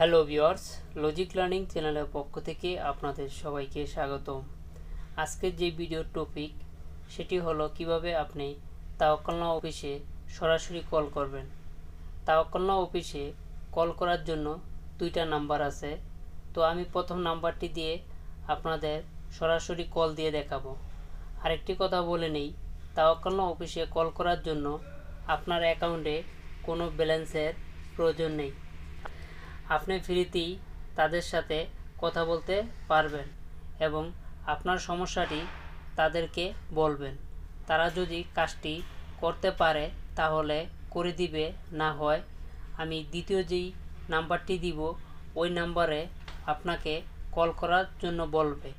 Hello viewers, logic learning চ্যানেলের পক্ষ থেকে আপনাদের সবাইকে স্বাগতম। আজকের যে ভিডিওর টপিক সেটি হলো কিভাবে আপনি তাওয়াক্কালনা অফিসে সরাসরি কল করবেন। তাওয়াক্কালনা অফিসে কল করার জন্য দুইটা নাম্বার আছে, তো আমি প্রথম নাম্বারটি দিয়ে আপনাদের সরাসরি কল দিয়ে দেখাবো। আরেকটি কথা বলে নেই, তাওয়াক্কালনা অফিসে কল করার জন্য আপনার অ্যাকাউন্টে কোনো ব্যালেন্সের প্রয়োজন নেই। আপনি ফ্রিতেই তাদের সাথে কথা বলতে পারবেন এবং আপনার সমস্যাটি তাদেরকে বলবেন। তারা যদি কাজটি করতে পারে তাহলে করে দিবে, না হয় আমি দ্বিতীয় যেই নাম্বারটি দিব ওই নাম্বারে আপনাকে কল করার জন্য বলবে।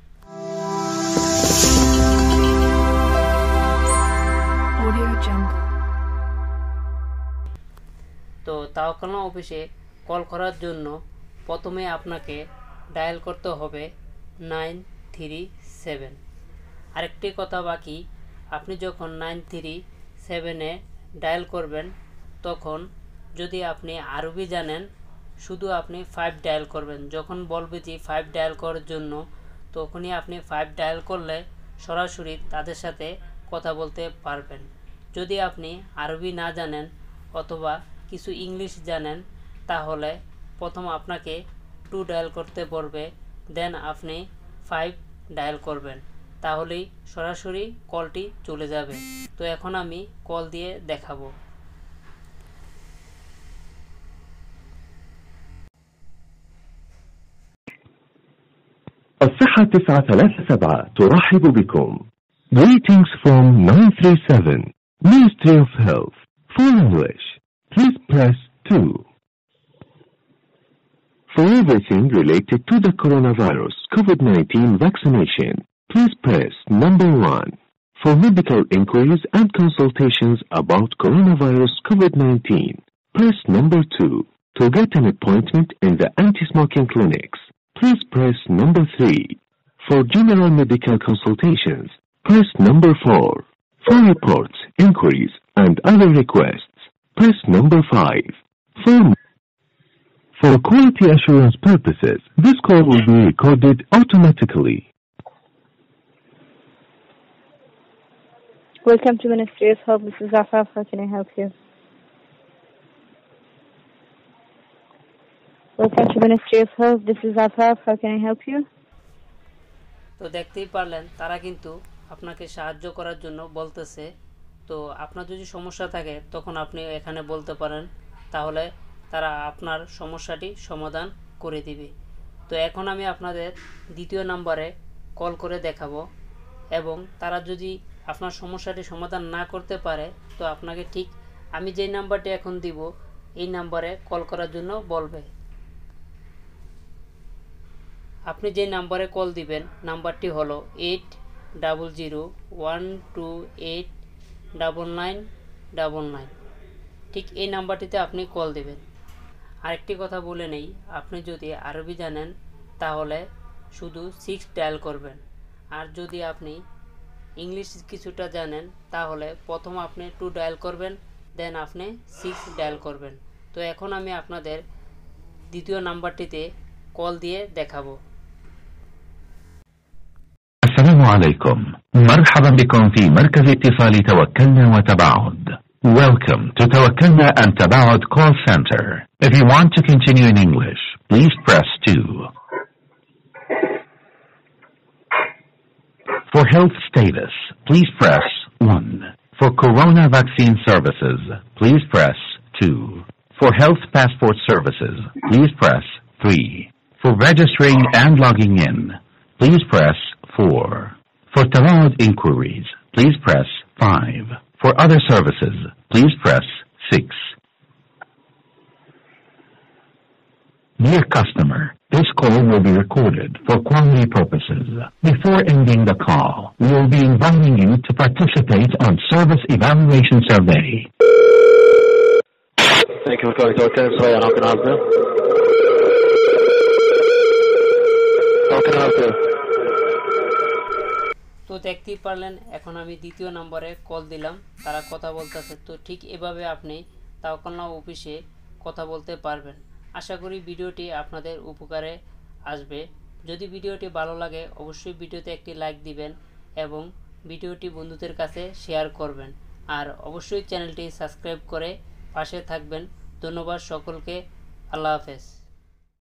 তো তাওয়াক্কালনা অফিসে কল করার জন্য প্রথমে আপনাকে ডায়াল করতে হবে 937। আরেকটি কথা বাকি, আপনি যখন 937-এ ডায়াল করবেন তখন যদি আপনি আরবি জানেন শুধু আপনি 5 ডায়াল করবেন। যখন বলবে যে 5 ডায়াল করার জন্য তখনই আপনি 5 ডায়াল করলে সরাসরি তাদের সাথে কথা বলতে পারবেন। যদি আপনি আরবি না জানেন অথবা কিছু ইংলিশ জানেন তাহলে প্রথম আপনাকে 2 ডায়াল করতে বলবে, দেন আপনি 5 ডায়াল করবেন, তাহলেই সরাসরি কলটি চলে যাবে। তো এখন আমি কল দিয়ে দেখাবো। الصحة 937 ترحب بكم. Greetings from 937 Ministry of Health. For English, please press 2. For everything related to the coronavirus COVID-19 vaccination, please press number 1. For medical inquiries and consultations about coronavirus COVID-19, press number 2. To get an appointment in the anti-smoking clinics, please press number 3. For general medical consultations, press number 4. For reports, inquiries, and other requests, press number 5. For quality assurance purposes, this call will be recorded automatically. Welcome to Ministry of Health. This is Afaf. How can I help you? Welcome to Ministry of Health. This is Afaf. How can I help you? তো দেখতেই পারলেন তারা কিন্তু আপনাকে সাহায্য করার জন্য বলতেছে। তো আপনার যদি সমস্যা থাকে তখন আপনি এখানে বলতে পারেন, তাহলে তারা আপনার সমস্যাটি সমাধান করে দিবে। তো এখন আমি আপনাদের দ্বিতীয় নাম্বারে কল করে দেখাবো এবং তারা যদি আপনার সমস্যাটি সমাধান না করতে পারে তো আপনাকে ঠিক আমি যেই নাম্বারটি এখন দিব এই নাম্বারে কল করার জন্য বলবে। আপনি যে নাম্বারে কল দিবেন নাম্বারটি হলো 8001289999। ঠিক এই নাম্বারটিতে আপনি কল দিবেন। আরেকটি কথা বলে নেই, আপনি যদি আরবি জানেন তাহলে শুধু 6 ডায়াল করবেন, আর যদি আপনি ইংলিশ কিছুটা জানেন তাহলে প্রথম আপনি 2 ডায়াল করবেন, দেন আপনি 6 ডায়াল করবেন। তো এখন আমি আপনাদের দ্বিতীয় নাম্বারটিতে কল দিয়ে দেখাবো। السلام عليكم. مرحبا بكم في مركز اتصال توكلنا وتباعد. Welcome to Tawakalna and Tabaud call center. If you want to continue in English, please press 2. For health status, please press 1. For corona vaccine services, please press 2. For health passport services, please press 3. For registering and logging in, please press 4. For Tawaud inquiries, please press 5. For other services, please press 6. Dear customer, this call will be recorded for quality purposes. Before ending the call, we will be inviting you to participate on service evaluation survey. Thank you for calling Tawakalna. How can I help you? How can I help you? তো দেখতেই পারলেন এখন আমি দ্বিতীয় নম্বরে call দিলাম, তারা কথা বলতেছে। তো ঠিক এভাবে আপনি তাওয়াক্কালনা অফিসে কথা বলতে পারবেন। আশা করি ভিডিওটি আপনাদের উপকারে আসবে। যদি ভিডিওটি ভালো লাগে অবশ্যই ভিডিওতে একটি লাইক দিবেন এবং ভিডিওটি বন্ধুদের কাছে শেয়ার করবেন আর অবশ্যই চ্যানেলটি সাবস্ক্রাইব করে পাশে থাকবেন। ধন্যবাদ সকলকে। আল্লাহ হাফেজ।